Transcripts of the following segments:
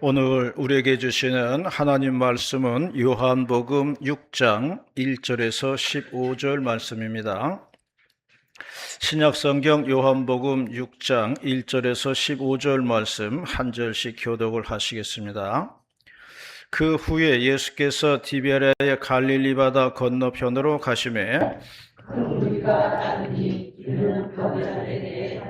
오늘 우리에게 주시는 하나님 말씀은 요한복음 6장 1절에서 15절 말씀입니다. 신약성경 요한복음 6장 1절에서 15절 말씀 한 절씩 교독을 하시겠습니다. 그 후에 예수께서 디베랴의 갈릴리 바다 건너편으로 가시매 우리가 따르니 이르는 병자에게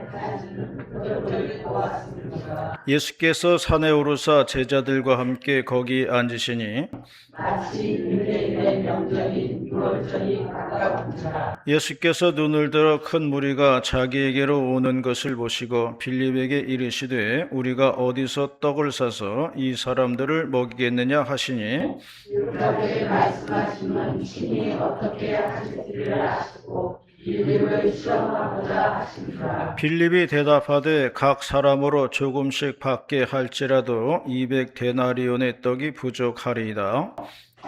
보았습니다. 예수께서 산에 오르사 제자들과 함께 거기 앉으시니 마치 유대인의 명절인 유월절이 가까운지라. 예수께서 눈을 들어 큰 무리가 자기에게로 오는 것을 보시고 빌립에게 이르시되 우리가 어디서 떡을 사서 이 사람들을 먹이겠느냐 하시니 이렇게 말씀하시면 친히 어떻게 하실지를 아시고 빌립을 시험하고자 하십니다. 빌립이 대답하되 각 사람으로 조금씩 받게 할지라도 200데나리온의 떡이 부족하리이다.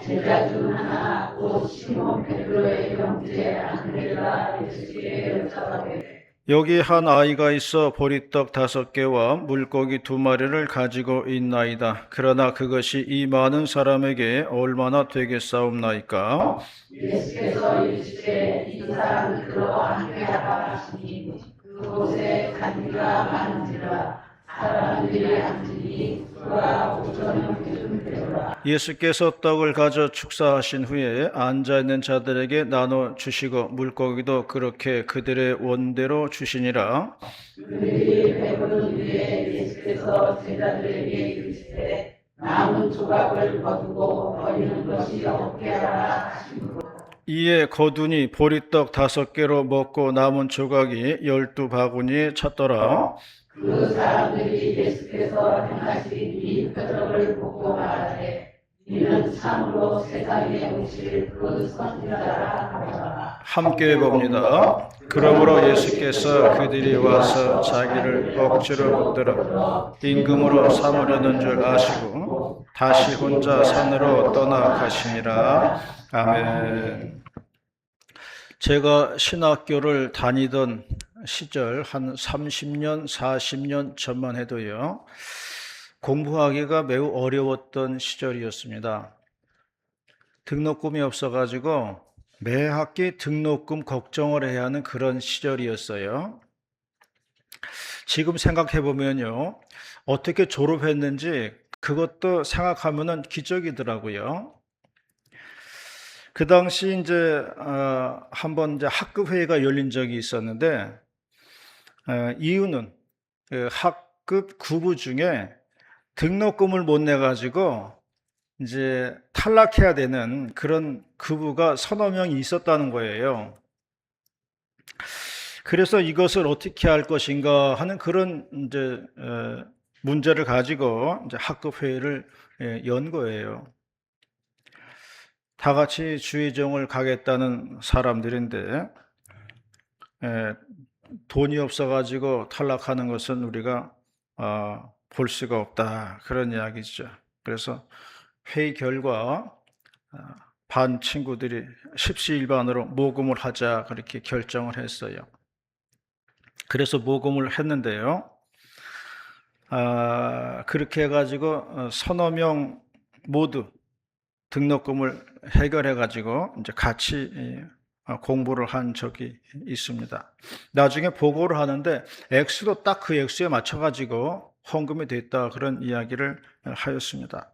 제자 중 하나 곧 시몬 베드로의 형제 안드레가 예수께 여쭤가되 여기 한 아이가 있어 보리떡 5개와 물고기 2마리를 가지고 있나이다. 그러나 그것이 이 많은 사람에게 얼마나 되겠사옵나이까? 예수께서 이르시되 이 사람들로 함께하라 하시니 그곳에 잔디가 많은지라. 사람들이 앉으니 수가 5,000명 되더라. 예수께서 떡을 가져 축사하신 후에 앉아있는 자들에게 나눠 주시고 물고기도 그렇게 그들의 원대로 주시니라. 그들이 배부른 뒤에 예수께서 제자들에게 이르시되 남은 조각을 거두고 버리는 것이 없게 하라 하시고 이에 거두니 보리떡 5개로 먹고 남은 조각이 12바구니에 찼더라. 그 사람들이 예수께서 행하신 이 표적을 보고 말하되 이는 참으로 세상에 오실 그 선지자라 하더라. 함께 봅니다. 그러므로 예수께서 그들이 와서 자기를 억지로 붙들어 임금으로 삼으려는 줄 아시고 다시 혼자 산으로 떠나가시니라. 아멘. 제가 신학교를 다니던 시절 한 30년, 40년 전만 해도요, 공부하기가 매우 어려웠던 시절이었습니다. 등록금이 없어가지고 매 학기 등록금 걱정을 해야 하는 그런 시절이었어요. 지금 생각해보면요, 어떻게 졸업했는지 그것도 생각하면은 기적이더라고요. 그 당시 한번 학급 회의가 열린 적이 있었는데, 이유는 그 학급 구부 중에 등록금을 못 내가지고 이제 탈락해야 되는 그런 구부가 서너 명이 있었다는 거예요. 그래서 이것을 어떻게 할 것인가 하는 그런 문제를 가지고 이제 학급 회의를 연 거예요. 다 같이 주의정을 가겠다는 사람들인데 돈이 없어가지고 탈락하는 것은 우리가 볼 수가 없다, 그런 이야기죠. 그래서 회의 결과 반 친구들이 십시일반으로 모금을 하자 그렇게 결정을 했어요. 그래서 모금을 했는데요. 그렇게 해가지고 서너 명 모두 등록금을 해결해가지고 이제 같이 공부를 한 적이 있습니다. 나중에 보고를 하는데 액수도 딱 그 액수에 맞춰가지고 헌금이 됐다, 그런 이야기를 하였습니다.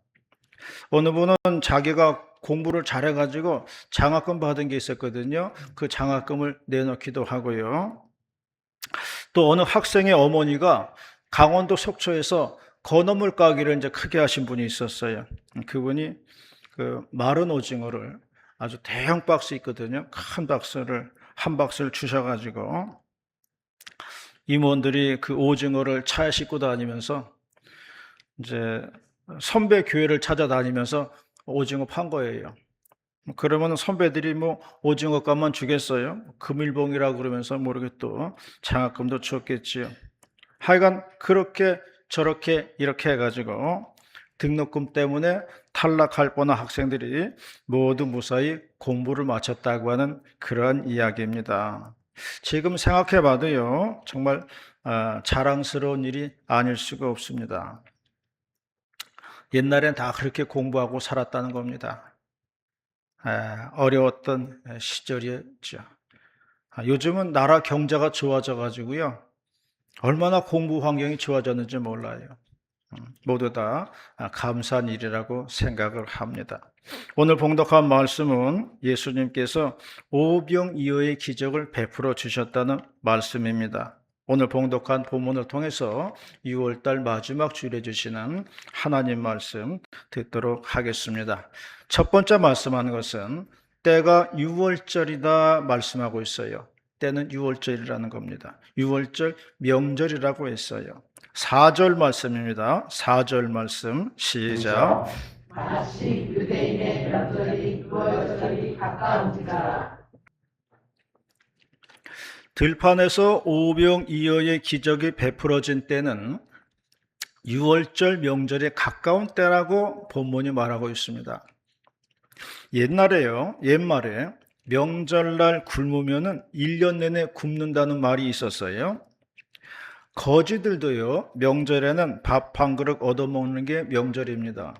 어느 분은 자기가 공부를 잘해가지고 장학금 받은 게 있었거든요. 그 장학금을 내놓기도 하고요. 또 어느 학생의 어머니가 강원도 속초에서 건어물 가게를 이제 크게 하신 분이 있었어요. 그분이 그 마른 오징어를 아주 대형 박스 있거든요. 큰 박스를 한 박스를 주셔가지고 임원들이 그 오징어를 차에 싣고 다니면서 이제 선배 교회를 찾아다니면서 오징어 판 거예요. 그러면 선배들이 오징어 값만 주겠어요? 금일봉이라고 그러면서 모르게 또 장학금도 줬겠지요. 하여간 그렇게 저렇게 이렇게 해가지고 등록금 때문에 탈락할 뻔한 학생들이 모두 무사히 공부를 마쳤다고 하는 그러한 이야기입니다. 지금 생각해 봐도요, 정말 자랑스러운 일이 아닐 수가 없습니다. 옛날엔 다 그렇게 공부하고 살았다는 겁니다. 어려웠던 시절이었죠. 요즘은 나라 경제가 좋아져 가지고요. 얼마나 공부 환경이 좋아졌는지 몰라요. 모두 다 감사한 일이라고 생각을 합니다. 오늘 봉독한 말씀은 예수님께서 오병이어의 기적을 베풀어 주셨다는 말씀입니다. 오늘 봉독한 본문을 통해서 6월달 마지막 주일에 주시는 하나님 말씀 듣도록 하겠습니다. 첫 번째 말씀하는 것은 때가 6월절이다 말씀하고 있어요. 때는 6월절이라는 겁니다. 6월절 명절이라고 했어요. 4절 말씀입니다. 4절 말씀 시작. 마치 유대인의 명절이 6월절이 가까운지라. 들판에서 오병이어의 기적이 베풀어진 때는 6월절 명절에 가까운 때라고 본문이 말하고 있습니다. 옛말에 명절날 굶으면은 1년 내내 굶는다는 말이 있었어요. 거지들도요, 명절에는 밥 한 그릇 얻어먹는 게 명절입니다.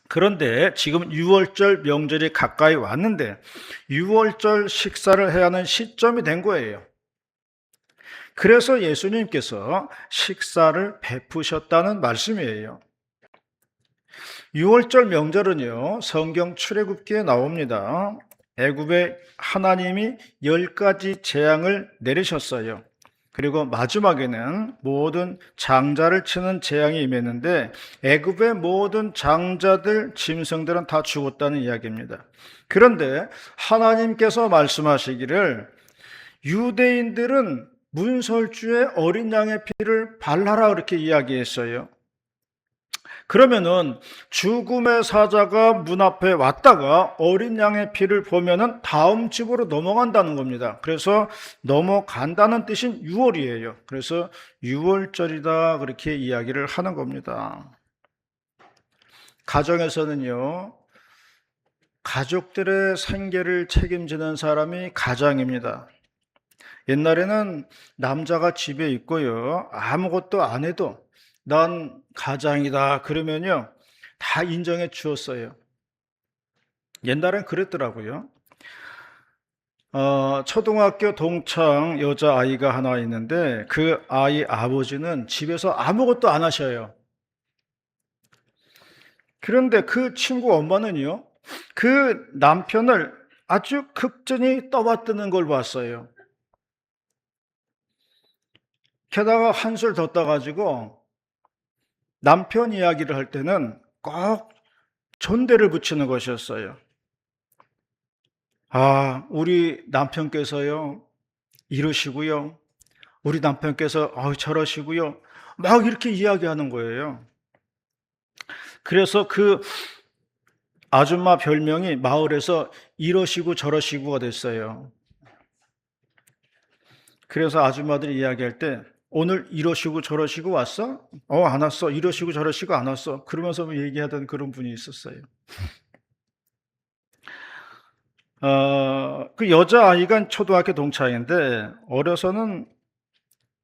그런데 지금 6월절 명절이 가까이 왔는데 6월절 식사를 해야 하는 시점이 된 거예요. 그래서 예수님께서 식사를 베푸셨다는 말씀이에요. 6월절 명절은요, 성경 출애굽기에 나옵니다. 애굽에 하나님이 10가지 재앙을 내리셨어요. 그리고 마지막에는 모든 장자를 치는 재앙이 임했는데 애굽의 모든 장자들, 짐승들은 다 죽었다는 이야기입니다. 그런데 하나님께서 말씀하시기를 유대인들은 문설주에 어린 양의 피를 발라라 그렇게 이야기했어요. 그러면은 죽음의 사자가 문 앞에 왔다가 어린 양의 피를 보면은 다음 집으로 넘어간다는 겁니다. 그래서 넘어간다는 뜻인 6월이에요. 그래서 6월절이다 그렇게 이야기를 하는 겁니다. 가정에서는요, 가족들의 생계를 책임지는 사람이 가장입니다. 옛날에는 남자가 집에 있고요, 아무것도 안 해도 난 가장이다 그러면요 다 인정해 주었어요. 옛날엔 그랬더라고요. 초등학교 동창 여자아이가 하나 있는데 그 아이 아버지는 집에서 아무것도 안 하셔요. 그런데 그 친구 엄마는요, 그 남편을 아주 극진히 떠받드는 걸 봤어요. 게다가 한술 더 떠가지고 남편 이야기를 할 때는 꼭 존대를 붙이는 것이었어요. 우리 남편께서요, 이러시고요. 우리 남편께서 저러시고요. 막 이렇게 이야기하는 거예요. 그래서 그 아줌마 별명이 마을에서 이러시고 저러시고가 됐어요. 그래서 아줌마들이 이야기할 때 오늘 이러시고 저러시고 왔어? 안 왔어. 이러시고 저러시고 안 왔어. 그러면서 얘기하던 그런 분이 있었어요. 그 여자아이가 초등학교 동창인데 어려서는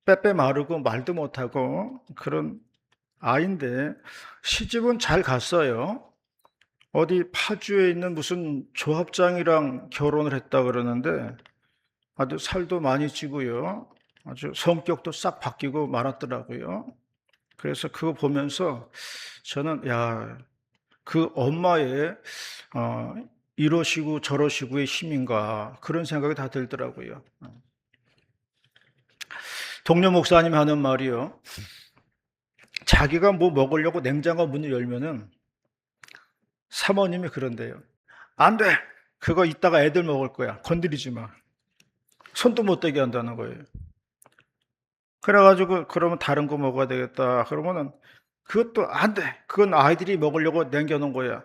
빼빼 마르고 말도 못하고 그런 아이인데 시집은 잘 갔어요. 어디 파주에 있는 무슨 조합장이랑 결혼을 했다 그러는데 아주 살도 많이 찌고요. 아주 성격도 싹 바뀌고 말았더라고요. 그래서 그거 보면서 저는 그 엄마의 이러시고 저러시고의 힘인가 그런 생각이 다 들더라고요. 동료 목사님이 하는 말이요. 자기가 뭐 먹으려고 냉장고 문을 열면은 사모님이 그런대요. 안 돼. 그거 이따가 애들 먹을 거야. 건드리지 마. 손도 못 대게 한다는 거예요. 그래가지고 그러면 다른 거 먹어야 되겠다. 그러면은 그것도 안 돼. 그건 아이들이 먹으려고 남겨놓은 거야.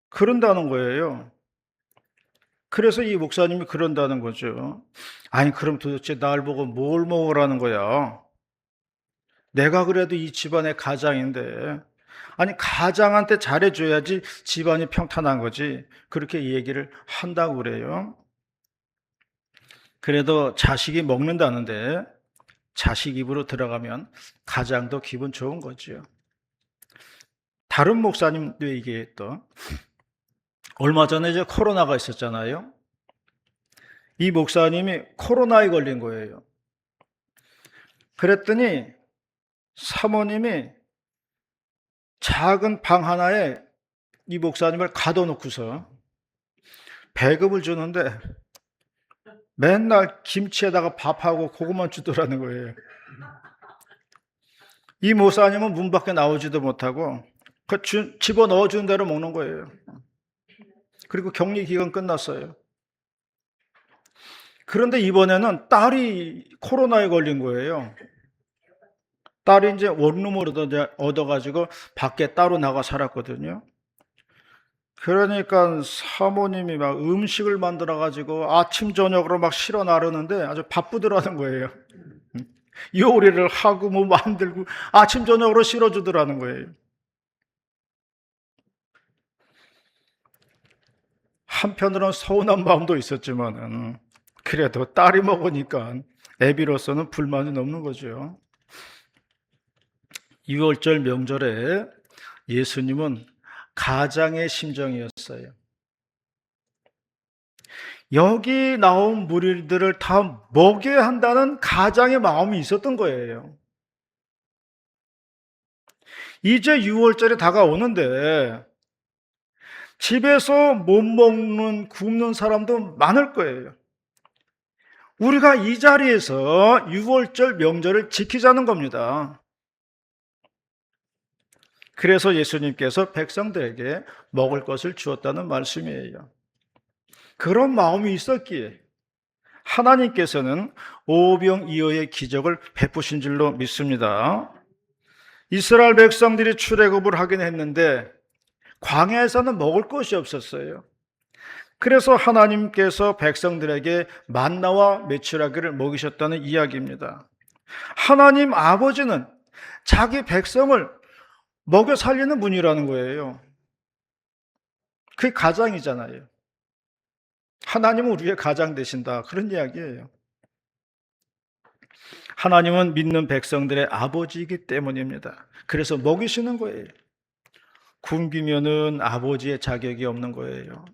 그런다는 거예요. 그래서 이 목사님이 그런다는 거죠. 아니 그럼 도대체 날 보고 뭘 먹으라는 거야. 내가 그래도 이 집안의 가장인데 아니 가장한테 잘해줘야지 집안이 평탄한 거지. 그렇게 얘기를 한다고 그래요. 그래도 자식이 먹는다는데 자식 입으로 들어가면 가장도 기분 좋은 거죠. 다른 목사님도 얘기했던, 얼마 전에 이제 코로나가 있었잖아요. 이 목사님이 코로나에 걸린 거예요. 그랬더니 사모님이 작은 방 하나에 이 목사님을 가둬놓고서 배급을 주는데 맨날 김치에다가 밥하고 그것만 주더라는 거예요. 이 목사님은 문 밖에 나오지도 못하고 집어 넣어주는 대로 먹는 거예요. 그리고 격리 기간 끝났어요. 그런데 이번에는 딸이 코로나에 걸린 거예요. 딸이 이제 원룸을 얻어가지고 밖에 따로 나가 살았거든요. 그러니까 사모님이 막 음식을 만들어가지고 아침, 저녁으로 막 실어 나르는데 아주 바쁘더라는 거예요. 요리를 하고 뭐 만들고 아침, 저녁으로 실어주더라는 거예요. 한편으로는 서운한 마음도 있었지만은 그래도 딸이 먹으니까 애비로서는 불만이 없는 거죠. 6월절 명절에 예수님은 가장의 심정이었어요. 여기 나온 무리들을 다 먹여야 한다는 가장의 마음이 있었던 거예요. 이제 6월절이 다가오는데 집에서 못 먹는, 굶는 사람도 많을 거예요. 우리가 이 자리에서 6월절 명절을 지키자는 겁니다. 그래서 예수님께서 백성들에게 먹을 것을 주었다는 말씀이에요. 그런 마음이 있었기에 하나님께서는 오병이어의 기적을 베푸신 줄로 믿습니다. 이스라엘 백성들이 출애굽을 하긴 했는데 광야에서는 먹을 것이 없었어요. 그래서 하나님께서 백성들에게 만나와 메추라기를 먹이셨다는 이야기입니다. 하나님 아버지는 자기 백성을 먹여 살리는 분이라는 거예요. 그게 가장이잖아요. 하나님은 우리의 가장 되신다, 그런 이야기예요. 하나님은 믿는 백성들의 아버지이기 때문입니다. 그래서 먹이시는 거예요. 굶기면은 아버지의 자격이 없는 거예요.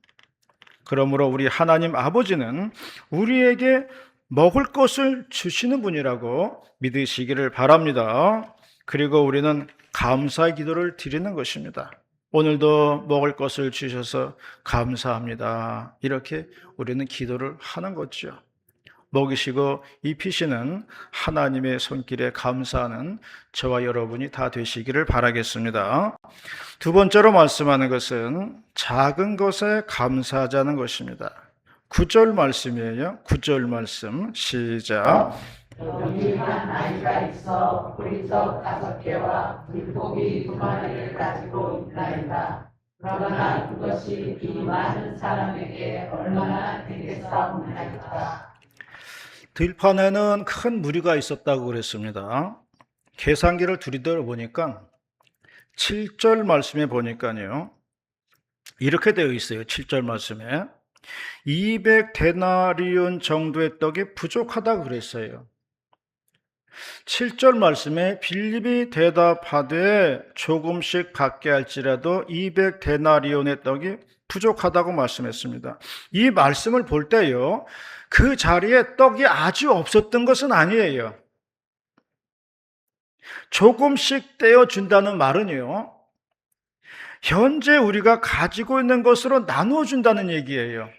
그러므로 우리 하나님 아버지는 우리에게 먹을 것을 주시는 분이라고 믿으시기를 바랍니다. 그리고 우리는 감사의 기도를 드리는 것입니다. 오늘도 먹을 것을 주셔서 감사합니다. 이렇게 우리는 기도를 하는 거죠. 먹이시고 입히시는 하나님의 손길에 감사하는 저와 여러분이 다 되시기를 바라겠습니다. 두 번째로 말씀하는 것은 작은 것에 감사하자는 것입니다. 9절 말씀이에요. 9절 말씀 시작. 동일한 아이가 있어 보리떡 5개와 물고기 2마리를 가지고 있나이다. 그러나 그것이 이 많은 사람에게 얼마나 되겠사옵나이까. 들판에는 큰 무리가 있었다고 그랬습니다. 계산기를 들이대어 보니까 7절 말씀에 보니까요, 이렇게 되어 있어요. 7절 말씀에 200데나리온 정도의 떡이 부족하다고 그랬어요. 7절 말씀에 빌립이 대답하되 조금씩 갖게 할지라도 200데나리온의 떡이 부족하다고 말씀했습니다. 이 말씀을 볼 때요, 그 자리에 떡이 아주 없었던 것은 아니에요. 조금씩 떼어준다는 말은요, 현재 우리가 가지고 있는 것으로 나누어준다는 얘기예요.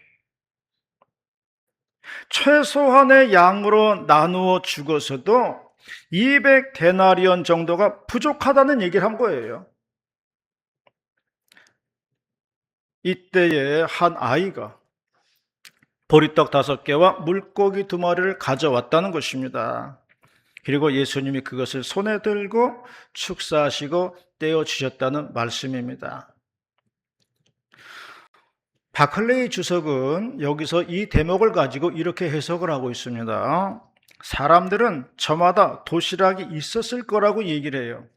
최소한의 양으로 나누어 주고서도 200데나리온 정도가 부족하다는 얘기를 한 거예요. 이때에 한 아이가 보리떡 5개와 물고기 2마리를 가져왔다는 것입니다. 그리고 예수님이 그것을 손에 들고 축사하시고 떼어주셨다는 말씀입니다. 바클레이 주석은 여기서 이 대목을 가지고 이렇게 해석을 하고 있습니다. 사람들은 저마다 도시락이 있었을 거라고 얘기를 해요.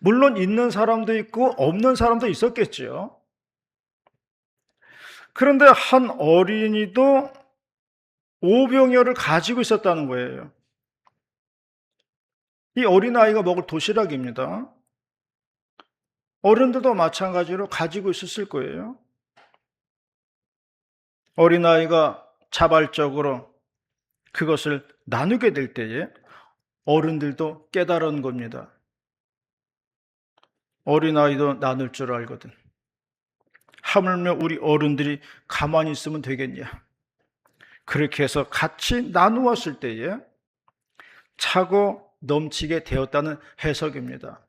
물론 있는 사람도 있고 없는 사람도 있었겠죠. 그런데 한 어린이도 오병이어를 가지고 있었다는 거예요. 이 어린아이가 먹을 도시락입니다. 어른들도 마찬가지로 가지고 있었을 거예요. 어린아이가 자발적으로 그것을 나누게 될 때에 어른들도 깨달은 겁니다. 어린아이도 나눌 줄 알거든. 하물며 우리 어른들이 가만히 있으면 되겠냐. 그렇게 해서 같이 나누었을 때에 차고 넘치게 되었다는 해석입니다.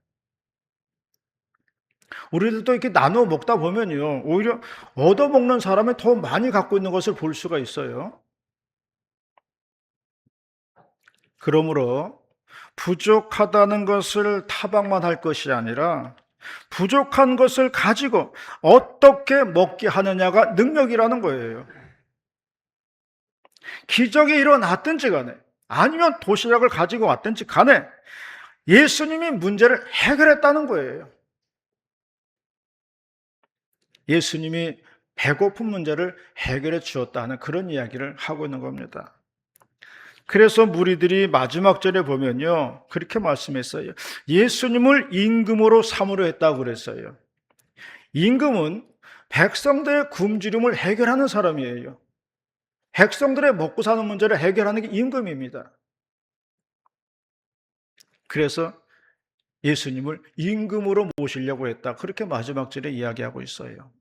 우리들도 이렇게 나누어 먹다 보면요, 오히려 얻어먹는 사람이 더 많이 갖고 있는 것을 볼 수가 있어요. 그러므로 부족하다는 것을 타박만 할 것이 아니라 부족한 것을 가지고 어떻게 먹게 하느냐가 능력이라는 거예요. 기적이 일어났든지 간에 아니면 도시락을 가지고 왔든지 간에 예수님이 문제를 해결했다는 거예요. 예수님이 배고픈 문제를 해결해 주었다는 그런 이야기를 하고 있는 겁니다. 그래서 무리들이 마지막 절에 보면요, 그렇게 말씀했어요. 예수님을 임금으로 삼으려 했다고 그랬어요. 임금은 백성들의 굶주림을 해결하는 사람이에요. 백성들의 먹고 사는 문제를 해결하는 게 임금입니다. 그래서 예수님을 임금으로 모시려고 했다. 그렇게 마지막 절에 이야기하고 있어요.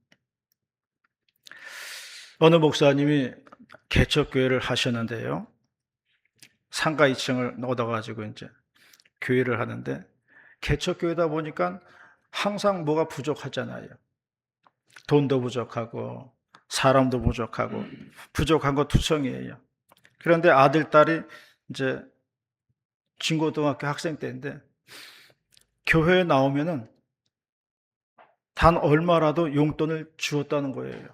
어느 목사님이 개척교회를 하셨는데요. 상가 2층을 얻어가지고 이제 교회를 하는데 개척교회다 보니까 항상 뭐가 부족하잖아요. 돈도 부족하고 사람도 부족하고 부족한 거 투성이에요. 그런데 아들, 딸이 이제 중고등학교 학생 때인데 교회에 나오면은 단 얼마라도 용돈을 주었다는 거예요.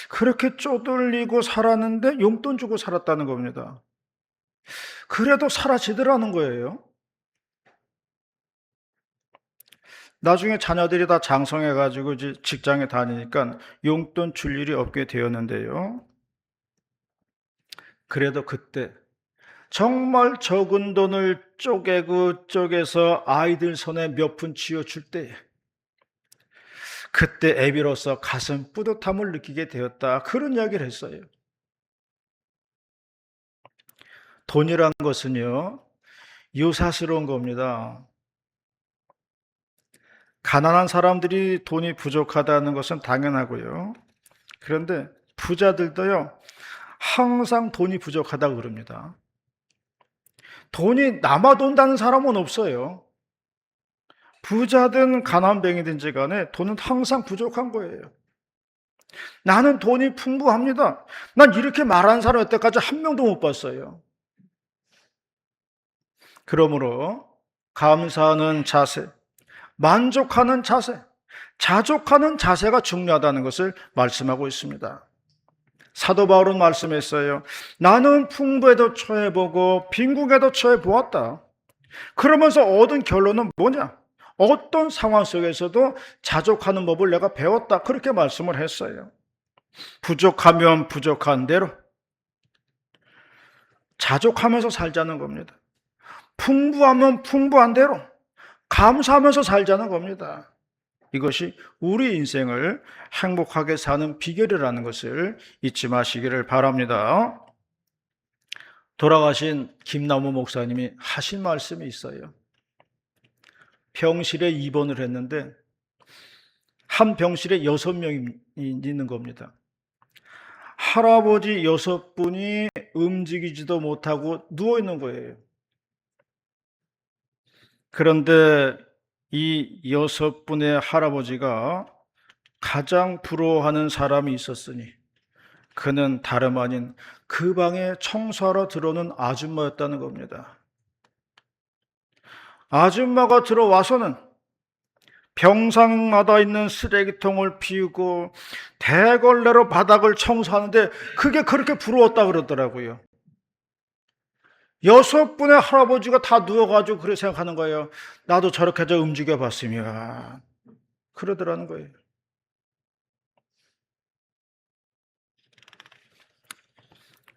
그렇게 쪼들리고 살았는데 용돈 주고 살았다는 겁니다. 그래도 사라지더라는 거예요. 나중에 자녀들이 다 장성해가지고 이제 직장에 다니니까 용돈 줄 일이 없게 되었는데요. 그래도 그때 정말 적은 돈을 쪼개서 아이들 손에 몇 푼 쥐어줄 때 그때 애비로서 가슴 뿌듯함을 느끼게 되었다. 그런 이야기를 했어요. 돈이란 것은요, 유사스러운 겁니다. 가난한 사람들이 돈이 부족하다는 것은 당연하고요. 그런데 부자들도요, 항상 돈이 부족하다고 그럽니다. 돈이 남아돈다는 사람은 없어요. 부자든 가난뱅이든지 간에 돈은 항상 부족한 거예요. 나는 돈이 풍부합니다. 난 이렇게 말하는 사람 여태까지 한 명도 못 봤어요. 그러므로 감사하는 자세, 만족하는 자세, 자족하는 자세가 중요하다는 것을 말씀하고 있습니다. 사도 바울은 말씀했어요. 나는 풍부에도 처해보고 빈궁에도 처해보았다. 그러면서 얻은 결론은 뭐냐? 어떤 상황 속에서도 자족하는 법을 내가 배웠다. 그렇게 말씀을 했어요. 부족하면 부족한 대로 자족하면서 살자는 겁니다. 풍부하면 풍부한 대로 감사하면서 살자는 겁니다. 이것이 우리 인생을 행복하게 사는 비결이라는 것을 잊지 마시기를 바랍니다. 돌아가신 김나무 목사님이 하신 말씀이 있어요. 병실에 입원을 했는데 한 병실에 6명이 있는 겁니다. 할아버지 6분이 움직이지도 못하고 누워 있는 거예요. 그런데 이 6분의 할아버지가 가장 부러워하는 사람이 있었으니 그는 다름 아닌 그 방에 청소하러 들어오는 아줌마였다는 겁니다. 아줌마가 들어와서는 병상마다 있는 쓰레기통을 비우고 대걸레로 바닥을 청소하는데 그게 그렇게 부러웠다 그러더라고요. 6분의 할아버지가 다 누워가지고 그렇게 생각하는 거예요. 나도 저렇게 좀 움직여 봤으면. 그러더라는 거예요.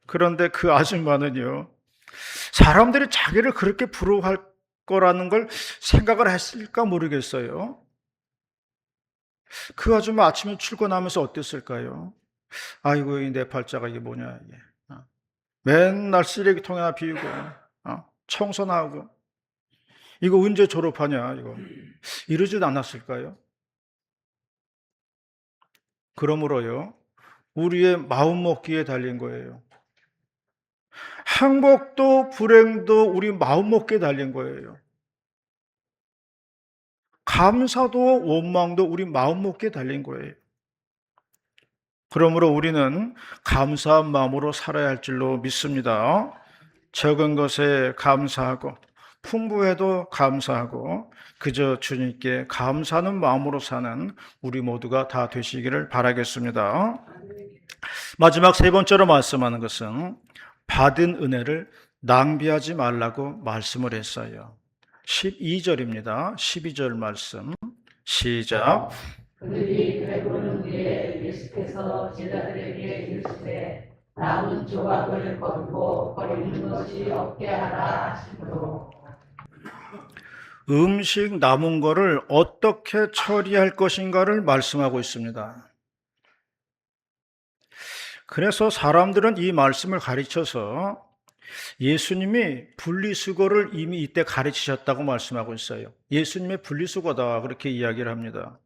그런데 그 아줌마는요, 사람들이 자기를 그렇게 부러워할 거라는 걸 생각을 했을까 모르겠어요. 그 아줌마 아침에 출근하면서 어땠을까요? 아이고, 이 내 팔자가 이게 뭐냐, 이게. 맨날 쓰레기통에나 비우고, 청소나 하고, 이거 언제 졸업하냐, 이거. 이러지도 않았을까요? 그러므로요, 우리의 마음 먹기에 달린 거예요. 행복도 불행도 우리 마음 먹기에 달린 거예요. 감사도 원망도 우리 마음 먹기에 달린 거예요. 그러므로 우리는 감사한 마음으로 살아야 할 줄로 믿습니다. 적은 것에 감사하고 풍부해도 감사하고 그저 주님께 감사하는 마음으로 사는 우리 모두가 다 되시기를 바라겠습니다. 마지막 세 번째로 말씀하는 것은 받은 은혜를 낭비하지 말라고 말씀을 했어요. 12절입니다. 12절 말씀 시작. 그들이 배부른 뒤에 예수께서 제자들에게 이르시되 남은 조각을 거두고 버리는 것이 없게 하라 하시므로. 음식 남은 거를 어떻게 처리할 것인가를 말씀하고 있습니다. 그래서 사람들은 이 말씀을 가르쳐서 예수님이 분리수거를 이미 이때 가르치셨다고 말씀하고 있어요. 예수님의 분리수거다 그렇게 이야기를 합니다.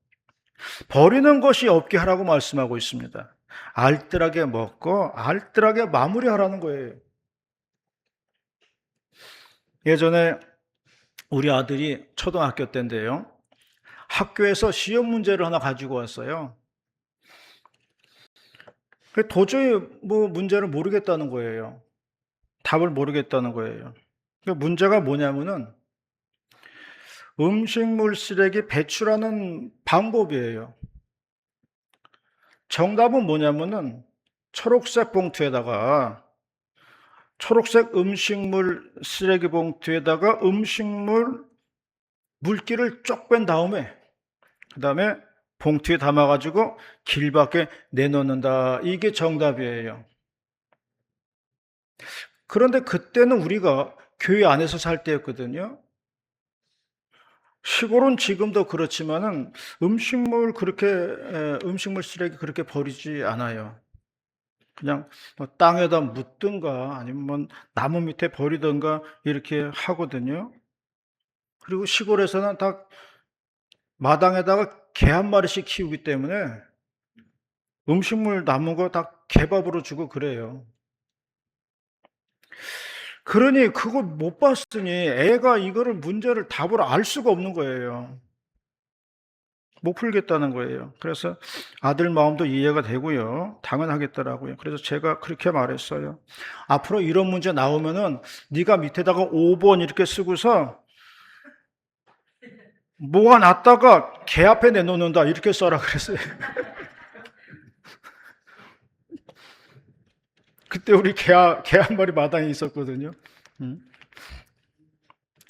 버리는 것이 없게 하라고 말씀하고 있습니다. 알뜰하게 먹고 알뜰하게 마무리하라는 거예요. 예전에 우리 아들이 초등학교 때인데요. 학교에서 시험 문제를 하나 가지고 왔어요. 도저히 문제를 모르겠다는 거예요. 답을 모르겠다는 거예요. 문제가 뭐냐면은 음식물 쓰레기 배출하는 방법이에요. 정답은 뭐냐면은 초록색 봉투에다가 초록색 음식물 쓰레기 봉투에다가 음식물 물기를 쪽 뺀 다음에 그다음에 봉투에 담아가지고 길 밖에 내놓는다. 이게 정답이에요. 그런데 그때는 우리가 교회 안에서 살 때였거든요. 시골은 지금도 그렇지만은 음식물 쓰레기 그렇게 버리지 않아요. 그냥 땅에다 묻든가 아니면 나무 밑에 버리든가 이렇게 하거든요. 그리고 시골에서는 다 마당에다가 개 한 마리씩 키우기 때문에 음식물 남은 거 다 개밥으로 주고 그래요. 그러니 그걸 못 봤으니 애가 이거를 문제를 답을 알 수가 없는 거예요. 못 풀겠다는 거예요. 그래서 아들 마음도 이해가 되고요. 당연하겠더라고요. 그래서 제가 그렇게 말했어요. 앞으로 이런 문제 나오면은 네가 밑에다가 5번 이렇게 쓰고서 뭐가 났다가 개 앞에 내놓는다 이렇게 써라 그랬어요. 그때 우리 개 한 마리 마당에 있었거든요.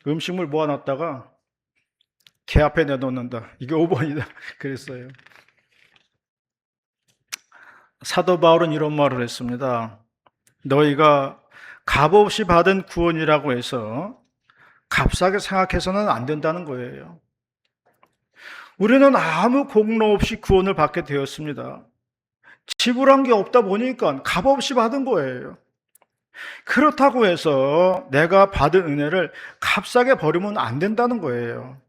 음식물 모아놨다가 개 앞에 내놓는다. 이게 5번이다. 그랬어요. 사도 바울은 이런 말을 했습니다. 너희가 값없이 받은 구원이라고 해서 값싸게 생각해서는 안 된다는 거예요. 우리는 아무 공로 없이 구원을 받게 되었습니다. 지불한 게 없다 보니까 값없이 받은 거예요. 그렇다고 해서 내가 받은 은혜를 값싸게 버리면 안 된다는 거예요.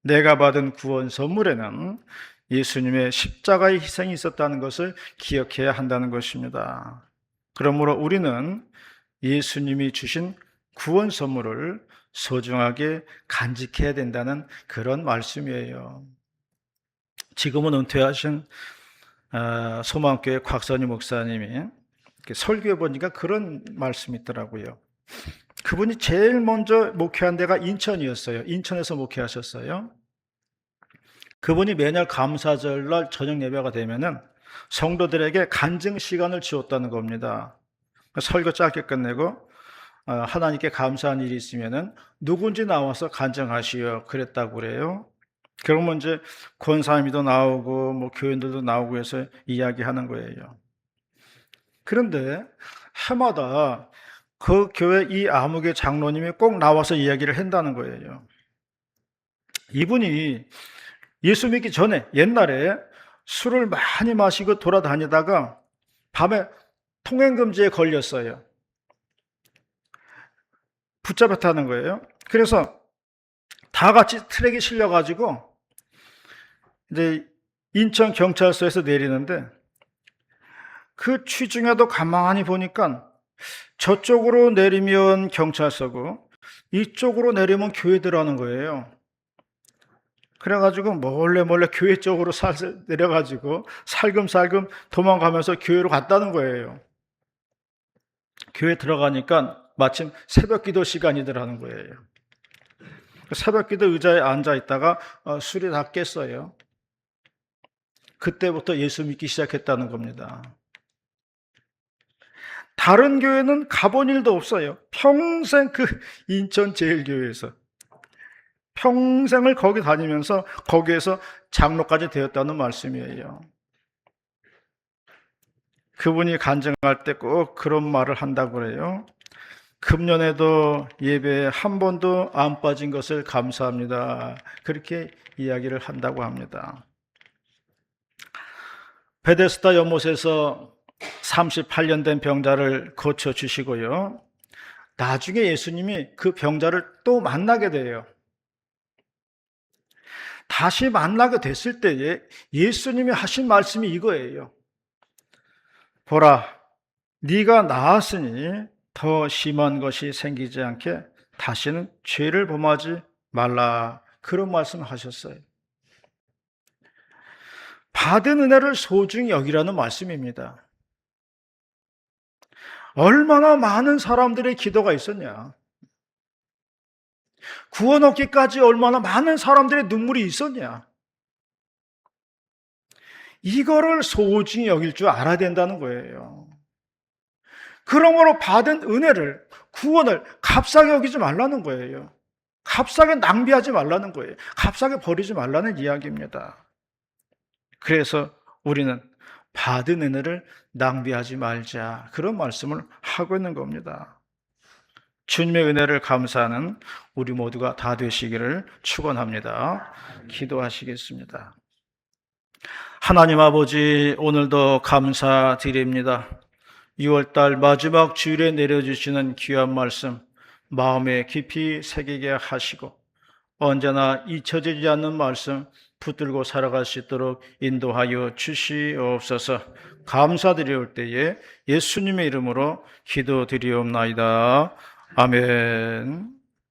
내가 받은 구원 선물에는 예수님의 십자가의 희생이 있었다는 것을 기억해야 한다는 것입니다. 그러므로 우리는 예수님이 주신 구원 선물을 소중하게 간직해야 된다는 그런 말씀이에요. 지금은 은퇴하신 소망교회 곽선희 목사님이 설교해 보니까 그런 말씀이 있더라고요. 그분이 제일 먼저 목회한 데가 인천이었어요. 인천에서 목회하셨어요. 그분이 매년 감사절날 저녁 예배가 되면은 성도들에게 간증 시간을 주었다는 겁니다. 설교 짧게 끝내고 하나님께 감사한 일이 있으면은 누군지 나와서 간증하시오 그랬다고 그래요. 그러면 이제 권사님도 나오고 교인들도 나오고 해서 이야기하는 거예요. 그런데 해마다 그 교회 이 아무개 장로님이 꼭 나와서 이야기를 한다는 거예요. 이분이 예수 믿기 전에 옛날에 술을 많이 마시고 돌아다니다가 밤에 통행금지에 걸렸어요. 붙잡혔다는 거예요. 그래서 다 같이 트랙에 실려가지고 이제 인천 경찰서에서 내리는데 그 취중에도 가만히 보니까 저쪽으로 내리면 경찰서고 이쪽으로 내리면 교회 들어가는 거예요. 그래가지고 몰래 교회 쪽으로 내려가지고 살금살금 도망가면서 교회로 갔다는 거예요. 교회 들어가니까 마침 새벽 기도 시간이더라는 거예요. 새벽 기도 의자에 앉아 있다가 술이 다 깼어요. 그때부터 예수 믿기 시작했다는 겁니다. 다른 교회는 가본 일도 없어요. 평생 그 인천 제일교회에서 평생을 거기 다니면서 거기에서 장로까지 되었다는 말씀이에요. 그분이 간증할 때 꼭 그런 말을 한다고 그래요. 금년에도 예배에 한 번도 안 빠진 것을 감사합니다. 그렇게 이야기를 한다고 합니다. 베데스다 연못에서 38년 된 병자를 고쳐주시고요. 나중에 예수님이 그 병자를 또 만나게 돼요. 다시 만나게 됐을 때에 예수님이 하신 말씀이 이거예요. 보라, 네가 나았으니 더 심한 것이 생기지 않게 다시는 죄를 범하지 말라. 그런 말씀을 하셨어요. 받은 은혜를 소중히 여기라는 말씀입니다. 얼마나 많은 사람들의 기도가 있었냐. 구원 얻기까지 얼마나 많은 사람들의 눈물이 있었냐. 이거를 소중히 여길 줄 알아야 된다는 거예요. 그러므로 받은 은혜를, 구원을 값싸게 여기지 말라는 거예요. 값싸게 낭비하지 말라는 거예요. 값싸게 버리지 말라는 이야기입니다. 그래서 우리는 받은 은혜를 낭비하지 말자, 그런 말씀을 하고 있는 겁니다. 주님의 은혜를 감사하는 우리 모두가 다 되시기를 축원합니다. 기도하시겠습니다. 하나님 아버지, 오늘도 감사드립니다. 6월달 마지막 주일에 내려주시는 귀한 말씀 마음에 깊이 새기게 하시고 언제나 잊혀지지 않는 말씀 붙들고 살아갈 수 있도록 인도하여 주시옵소서. 감사드릴 때에 예수님의 이름으로 기도드리옵나이다. 아멘.